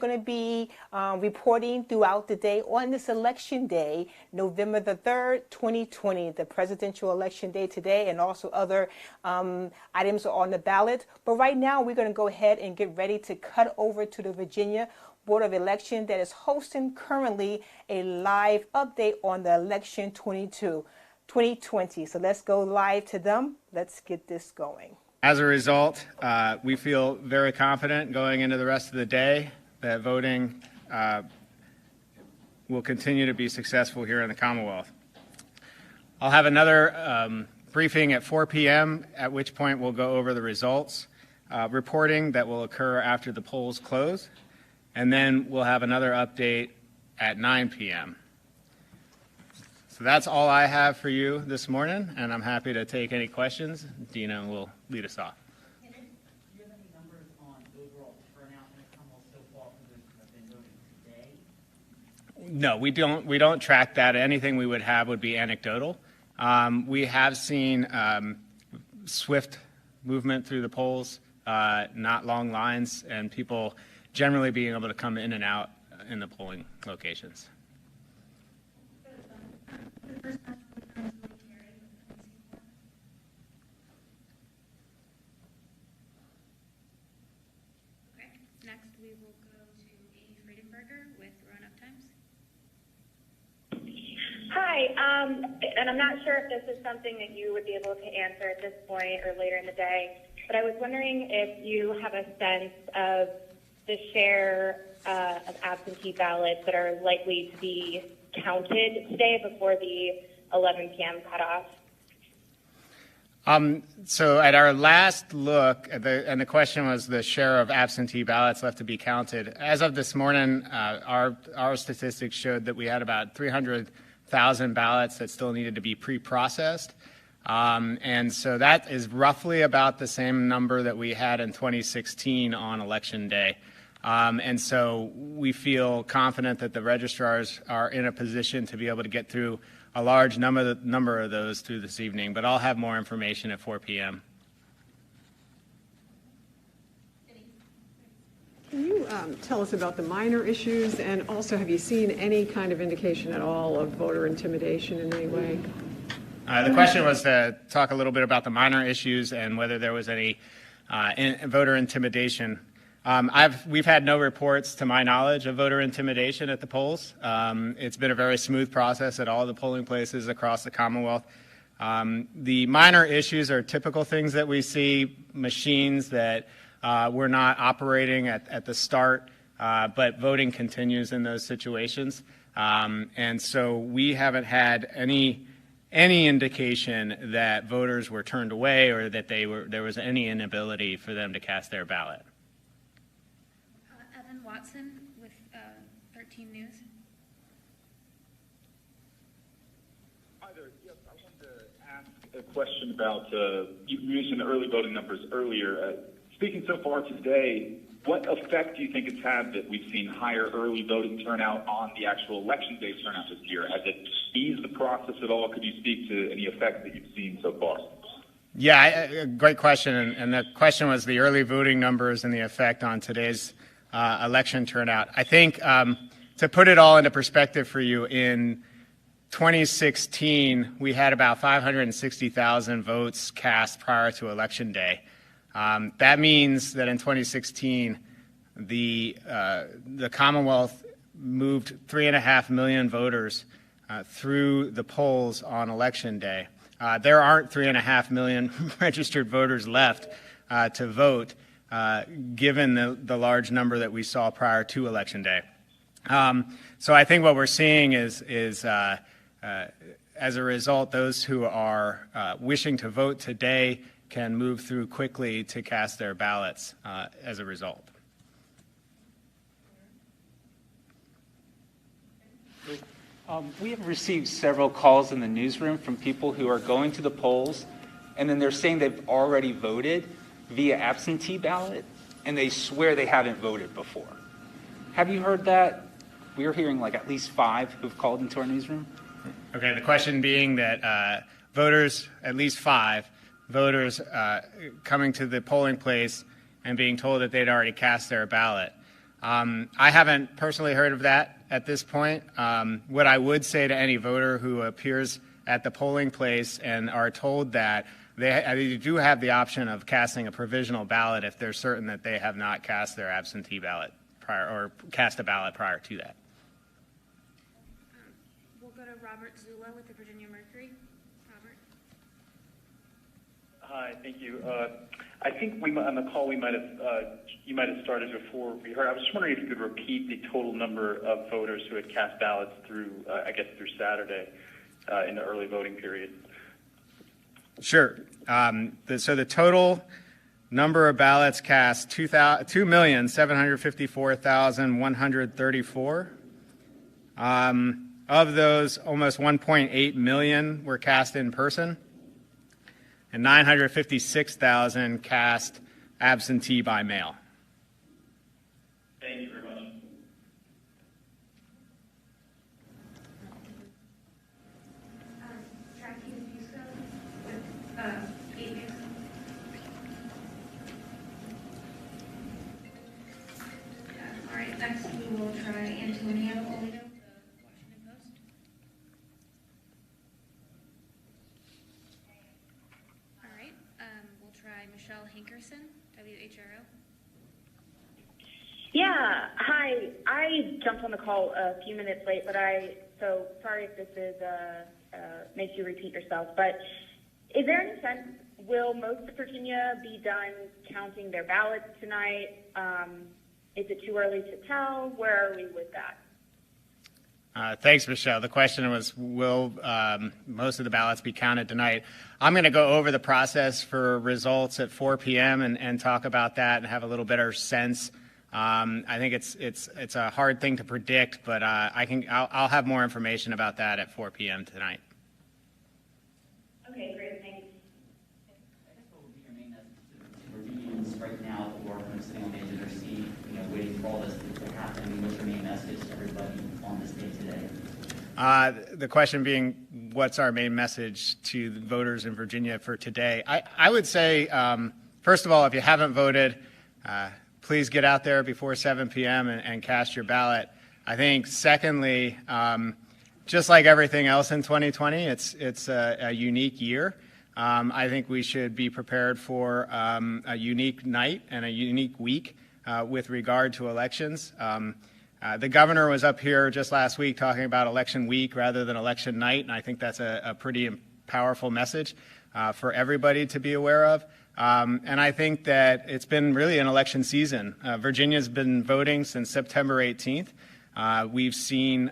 going to be reporting throughout the day on this election day, November the 3rd, 2020, the presidential election day today, and also other items are on the ballot. But right now, we're going to go ahead and get ready to cut over to the Virginia Board of Election that is hosting currently a live update on the election 2020. So let's go live to them. Let's get this going. As a result, we feel very confident going into the rest of the day that voting will continue to be successful here in the Commonwealth. I'll have another briefing at 4 p.m., at which point we'll go over the results, reporting that will occur after the polls close, and then we'll have another update at 9 p.m. So that's all I have for you this morning, and I'm happy to take any questions. Dina will lead us off. Do you have any numbers on overall turnout in the Commonwealth so far for those who have been voting today? No, we don't track that. Anything we would have would be anecdotal. We have seen swift movement through the polls, not long lines, and people generally being able to come in and out in the polling locations. Next, we will go to Amy Friedenberger with Roanoke Times. Hi, and I'm not sure if this is something that you would be able to answer at this point or later in the day, but I was wondering if you have a sense of the share of absentee ballots that are likely to be counted today before the 11 p.m. cutoff. So at our last look, and the question was the share of absentee ballots left to be counted. As of this morning, our statistics showed that we had about 300,000 ballots that still needed to be pre-processed. And so that is roughly about the same number that we had in 2016 on Election Day. And so we feel confident that the registrars are in a position to be able to get through a large number of those through this evening, but I'll have more information at 4 p.m. Can you tell us about the minor issues, and also have you seen any kind of indication at all of voter intimidation in any way? The question was to talk a little bit about the minor issues and whether there was any voter intimidation. We've had no reports, to my knowledge, of voter intimidation at the polls. It's been a very smooth process at all the polling places across the Commonwealth. The minor issues are typical things that we see, machines that were not operating at the start, but voting continues in those situations. And so we haven't had any indication that voters were turned away or that there was any inability for them to cast their ballot. Watson with 13 News. Hi there. Yes, I wanted to ask a question about, you mentioned the early voting numbers earlier. Speaking so far today, what effect do you think it's had that we've seen higher early voting turnout on the actual election day turnout this year? Has it eased the process at all? Could you speak to any effect that you've seen so far? Yeah, great question. And the question was the early voting numbers and the effect on today's election turnout. I think to put it all into perspective for you, in 2016, we had about 560,000 votes cast prior to Election Day. That means that in 2016, the Commonwealth moved 3.5 million voters through the polls on Election Day. There aren't 3.5 million registered voters left to vote, given the large number that we saw prior to Election Day. So I think what we're seeing is as a result, those who are wishing to vote today can move through quickly to cast their ballots as a result. We have received several calls in the newsroom from people who are going to the polls, and then they're saying they've already voted via absentee ballot, and they swear they haven't voted before. Have you heard that? We're hearing like at least 5 who've called into our newsroom. Okay, the question being that voters, at least 5 voters coming to the polling place and being told that they'd already cast their ballot. I haven't personally heard of that at this point. What I would say to any voter who appears at the polling place and are told that they do have the option of casting a provisional ballot if they're certain that they have not cast their absentee ballot prior or cast a ballot prior to that. We'll go to Robert Zula with the Virginia Mercury. Robert. Hi, thank you. I think on the call you might have started before we heard. I was just wondering if you could repeat the total number of voters who had cast ballots through Saturday in the early voting period. Sure. So the total number of ballots cast, 2,754,134. Of those, almost 1.8 million were cast in person, and 956,000 cast absentee by mail. Thank you very much. All right, next we will try Antonio Olido, the Washington Post. All right, we'll try Michelle Hankerson, WHRO. Yeah, hi. I jumped on the call a few minutes late, so sorry if this is makes you repeat yourself. But is there any sense, will most of Virginia be done counting their ballots tonight? Is it too early to tell? Where are we with that? Thanks, Michelle. The question was, will most of the ballots be counted tonight? I'm going to go over the process for results at 4 p.m. and talk about that and have a little better sense. I think it's a hard thing to predict, but I'll have more information about that at 4 p.m. tonight. Okay, great. Thanks. I guess what would be your main message to Virginians right now who are sitting on the edge of their seat, waiting for all this to happen? I mean, what's your main message to everybody on this day today? The question being, what's our main message to the voters in Virginia for today? I would say, first of all, if you haven't voted, please get out there before 7 p.m. and cast your ballot. I think, secondly, just like everything else in 2020, it's a unique year. I think we should be prepared for a unique night and a unique week with regard to elections. The governor was up here just last week talking about election week rather than election night, and I think that's a pretty powerful message for everybody to be aware of. And I think that it's been really an election season. Virginia's been voting since September 18th. We've seen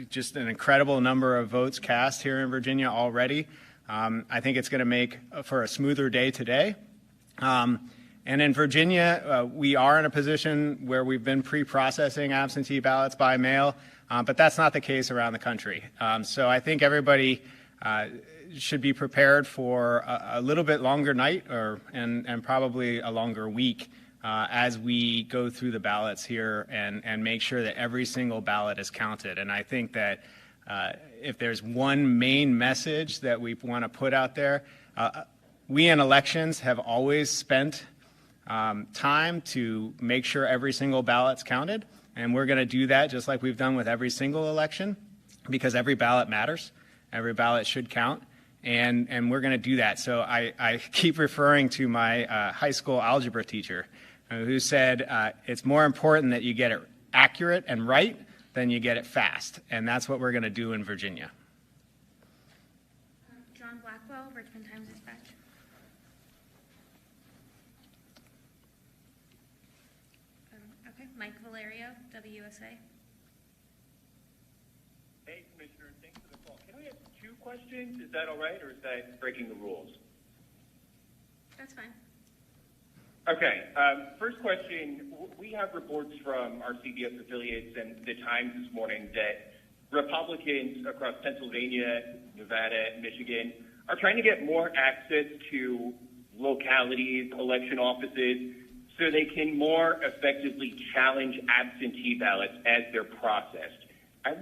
just an incredible number of votes cast here in Virginia already. I think it's going to make for a smoother day today. And in Virginia, we are in a position where we've been pre-processing absentee ballots by mail, but that's not the case around the country. So I think everybody should be prepared for a little bit longer night and probably a longer week as we go through the ballots here and make sure that every single ballot is counted. And I think that if there's one main message that we want to put out there, we in elections have always spent time to make sure every single ballot's counted, and we're going to do that just like we've done with every single election, because every ballot matters. Every ballot should count, and we're going to do that. So I keep referring to my high school algebra teacher who said it's more important that you get it accurate and right than you get it fast, and that's what we're going to do in Virginia. John Blackwell, Richmond Times-Dispatch. Okay, Mike Valerio, WUSA. Hey, Commissioner, thanks for the call. Can I ask two questions? Is that all right, or is that breaking the rules? That's fine. Okay. First question, we have reports from our CBS affiliates and the Times this morning that Republicans across Pennsylvania, Nevada, Michigan are trying to get more access to localities, election offices, so they can more effectively challenge absentee ballots as they're processed. I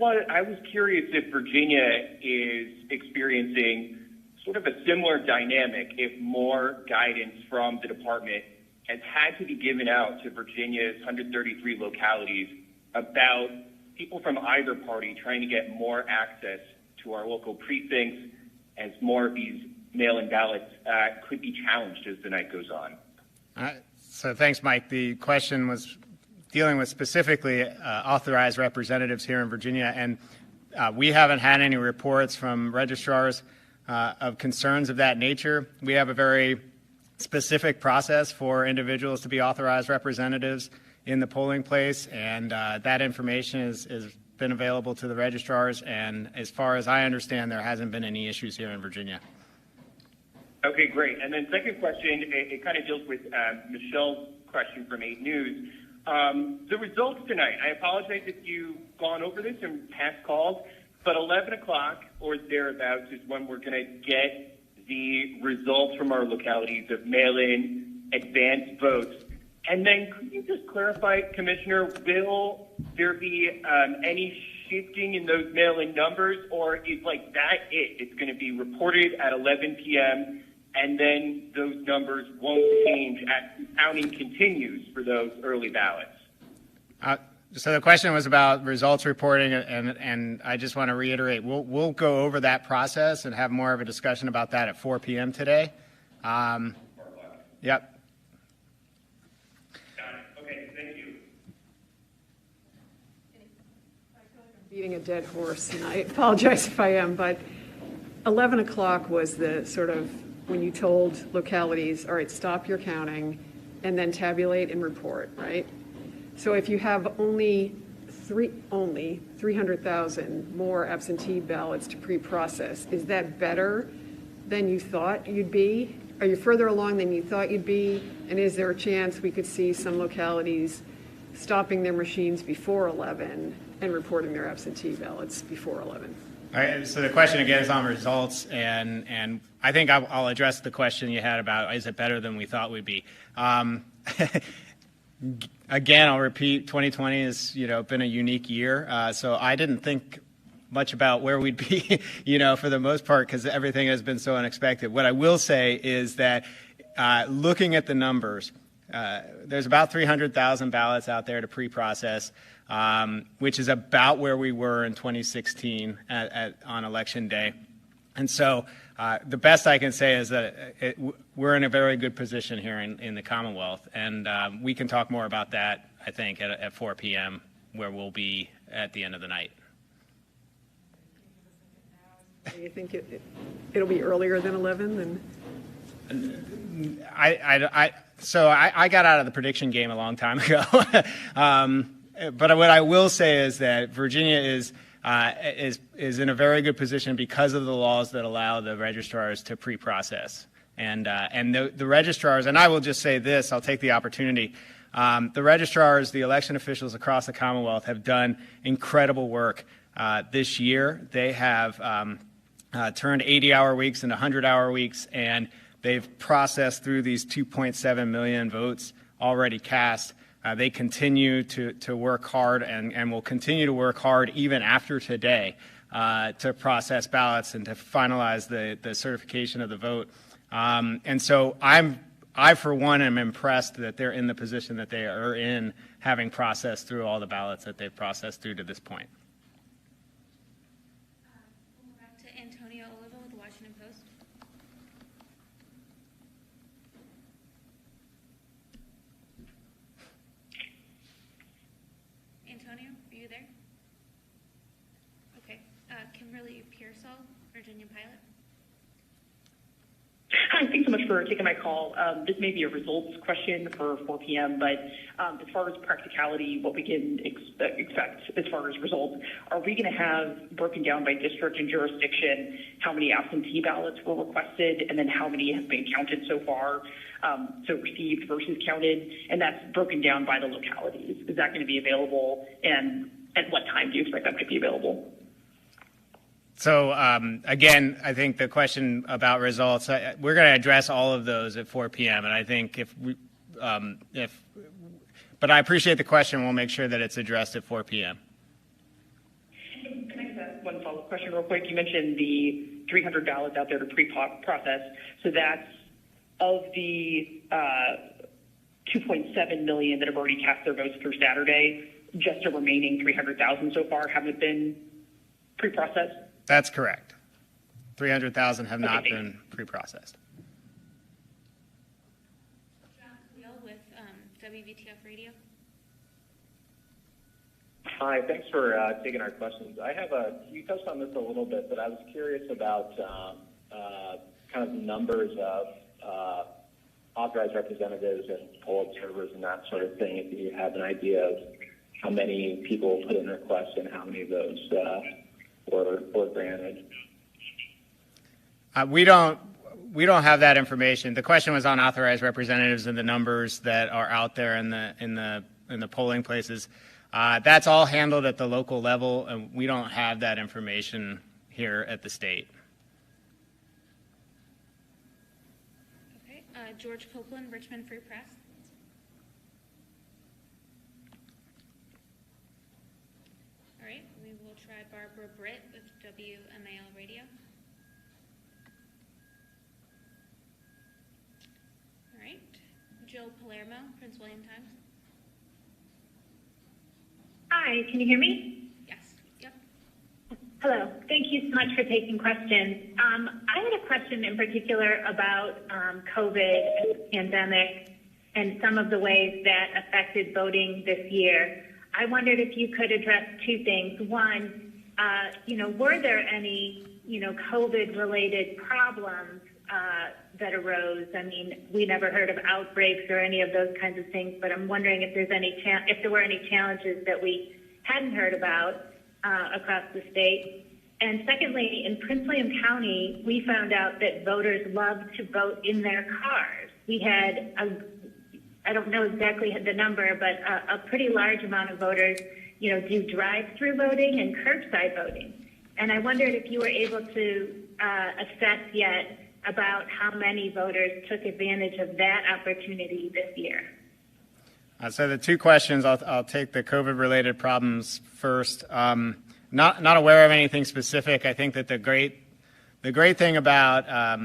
was curious if Virginia is experiencing sort of a similar dynamic, if more guidance from the department has had to be given out to Virginia's 133 localities about people from either party trying to get more access to our local precincts as more of these mail-in ballots could be challenged as the night goes on. So thanks, Mike. The question was dealing with specifically authorized representatives here in Virginia, and we haven't had any reports from registrars of concerns of that nature. We have a very specific process for individuals to be authorized representatives in the polling place, and that information has been available to the registrars, and as far as I understand, there hasn't been any issues here in Virginia. Okay, great. And then second question, it kind of deals with Michelle's question from 8 News. The results tonight, I apologize if you've gone over this in past calls, but 11 o'clock or thereabouts is when we're going to get the results from our localities of mail-in advanced votes. And then could you just clarify, Commissioner, will there be any shifting in those mail-in numbers, or is like that it? It's going to be reported at 11 p.m., and then those numbers won't change as counting continues for those early ballots? So the question was about results reporting, and I just want to reiterate, we'll go over that process and have more of a discussion about that at 4 p.m. today. Yep. Got it. Okay, thank you. Beating a dead horse, and I apologize if I am, but 11 o'clock was the sort of when you told localities, all right, stop your counting and then tabulate and report, right? So if you have only 300,000 more absentee ballots to pre-process, is that better than you thought you'd be? Are you further along than you thought you'd be? And is there a chance we could see some localities stopping their machines before 11 and reporting their absentee ballots before 11? All right, so the question again is on results, and I think I'll address the question you had about is it better than we thought we'd be. Again, I'll repeat, 2020 has been a unique year, so I didn't think much about where we'd be, for the most part, because everything has been so unexpected. What I will say is that looking at the numbers, there's about 300,000 ballots out there to pre-process, which is about where we were in 2016 on Election Day. And so the best I can say is that we're in a very good position here in the Commonwealth, and we can talk more about that, I think, at 4 p.m., where we'll be at the end of the night. Do you think it'll be earlier than 11? So I got out of the prediction game a long time ago. But what I will say is that Virginia is in a very good position because of the laws that allow the registrars to pre-process. And the registrars, and I will just say this, I'll take the opportunity. The registrars, the election officials across the Commonwealth have done incredible work this year. They have turned 80-hour weeks into 100-hour weeks, and they've processed through these 2.7 million votes already cast. They continue to work hard and will continue to work hard even after today to process ballots and to finalize the certification of the vote. And so I, for one, am impressed that they're in the position that they are in, having processed through all the ballots that they've processed through to this point. We'll go back to Antonio Oliva with the Washington Post. Antonio, are you there? Okay. Kimberly Pearsall, Virginia Pilot. Hi, thanks so much for taking my call. This may be a results question for 4 p.m., but as far as practicality, what we can expect as far as results, are we going to have broken down by district and jurisdiction how many absentee ballots were requested and then how many have been counted so far, so received versus counted, and that's broken down by the localities? Is that going to be available, and at what time do you expect that to be available? So again, I think the question about results, we're going to address all of those at 4 p.m. And I think but I appreciate the question. We'll make sure that it's addressed at 4 p.m. Can I just ask one follow-up question real quick? You mentioned the 300 ballots out there to pre-process. So that's of the 2.7 million that have already cast their votes through Saturday. Just a remaining 300,000 so far haven't been pre-processed? That's correct. 300,000 have not Okay, been pre-processed. John Wheel with WVTF Radio. Hi, thanks for taking our questions. You touched on this a little bit, but I was curious about kind of numbers of authorized representatives and poll observers and that sort of thing, if you have an idea of how many people put in requests and how many of those were granted. We don't have that information. The question was on authorized representatives and the numbers that are out there in the polling places. That's all handled at the local level, and we don't have that information here at the state. Okay. George Copeland, Richmond Free Press. All right. We will try Barbara Britt with WMAL Radio. All right. Jill Palermo, Prince William Times. Hi, can you hear me? Yes. Yep. Hello. Thank you so much for taking questions. I had a question in particular about COVID and the pandemic and some of the ways that affected voting this year. I wondered if you could address two things. One, were there any, COVID-related problems that arose? I mean, we never heard of outbreaks or any of those kinds of things, but I'm wondering if there were any challenges that we hadn't heard about across the state. And secondly, in Prince William County, we found out that voters love to vote in their cars. We had, I don't know exactly the number, but a pretty large amount of voters, do drive-through voting and curbside voting. And I wondered if you were able to assess yet about how many voters took advantage of that opportunity this year. So the two questions, I'll take the COVID-related problems first. Not aware of anything specific. I think that the great thing about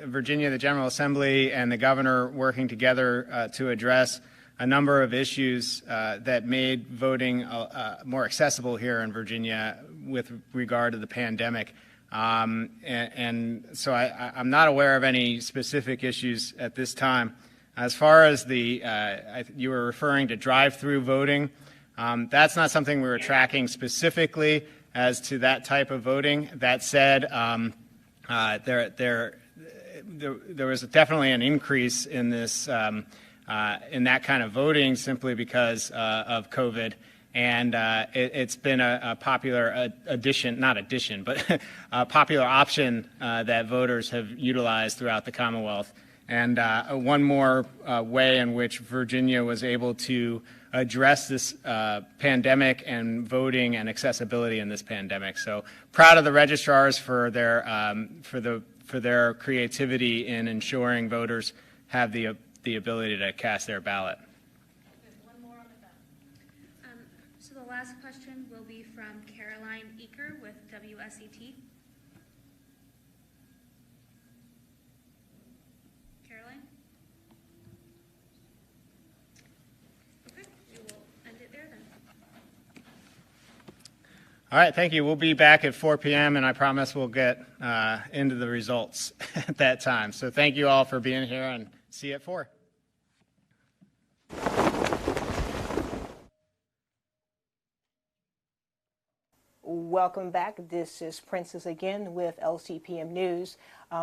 Virginia, the General Assembly, and the governor working together to address a number of issues that made voting more accessible here in Virginia with regard to the pandemic. And so I'm not aware of any specific issues at this time. As far as you were referring to drive-through voting, that's not something we were tracking specifically as to that type of voting. That said, there was definitely an increase in this in that kind of voting simply because of COVID. And it's been a popular but a popular option that voters have utilized throughout the Commonwealth. And one more way in which Virginia was able to address this pandemic and voting and accessibility in this pandemic. So proud of the registrars for their creativity in ensuring voters have the ability to cast their ballot. One more on the ballot. So the last question will be from Caroline Eaker with WSET. Caroline? Okay, we will end it there then. All right, thank you. We'll be back at 4 p.m., and I promise we'll get into the results at that time. So thank you all for being here, and see you at 4. Welcome back. This is Princess again with LCPM News,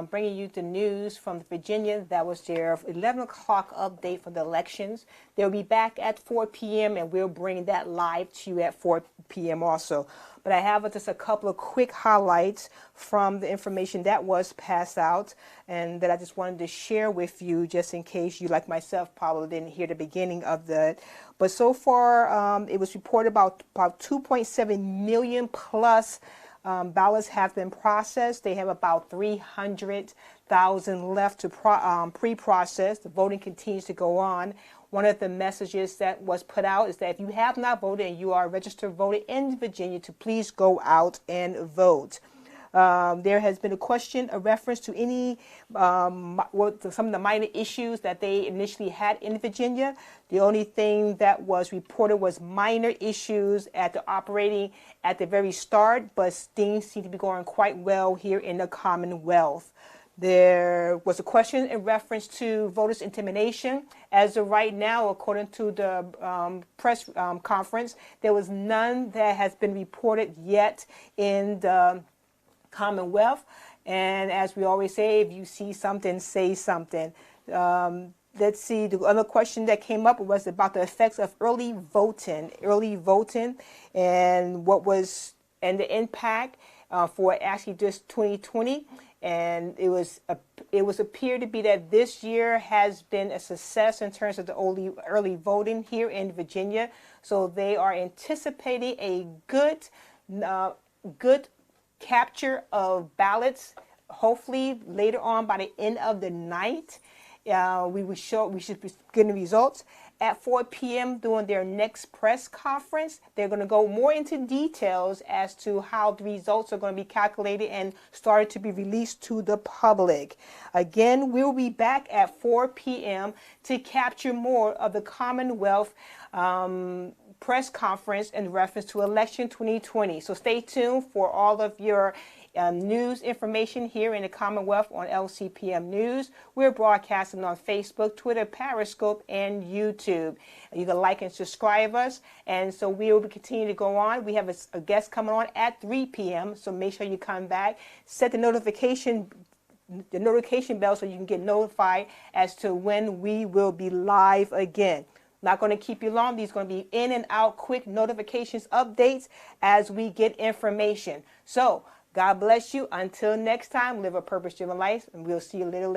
bringing you the news from Virginia. That was their 11 o'clock update for the elections. They'll be back at 4 p.m. and we'll bring that live to you at 4 p.m. also. But I have just a couple of quick highlights from the information that was passed out and that I just wanted to share with you, just in case you, like myself, probably didn't hear the beginning of that. But so far, it was reported about 2.7 million plus ballots have been processed. They have about 300,000 left to pre-process. The voting continues to go on. One of the messages that was put out is that if you have not voted and you are a registered voter in Virginia, to please go out and vote. There has been a question, a reference to any, some of the minor issues that they initially had in Virginia. The only thing that was reported was minor issues at the operating at the very start, but things seem to be going quite well here in the Commonwealth. There was a question in reference to voters' intimidation. As of right now, according to the press conference, there was none that has been reported yet in the Commonwealth. And as we always say, if you see something, say something. Let's see, the other question that came up was about the effects of early voting, and the impact for actually just 2020. And it was appeared to be that this year has been a success in terms of the early voting here in Virginia. So they are anticipating a good capture of ballots, hopefully later on by the end of the night. We should be getting results at 4 p.m. during their next press conference. They're going to go more into details as to how the results are going to be calculated and started to be released to the public. Again, we'll be back at 4 p.m. to capture more of the Commonwealth press conference in reference to election 2020. So stay tuned for all of your news information here in the Commonwealth on LCPM News. We're broadcasting on Facebook, Twitter, Periscope, and YouTube. You can like and subscribe us, and so we will continue to go on. We have a guest coming on at 3 p.m., so make sure you come back. Set the notification bell so you can get notified as to when we will be live again. Not going to keep you long. These are going to be in and out quick notifications, updates as we get information. So God bless you. Until next time, live a purpose-driven life, and we'll see you later.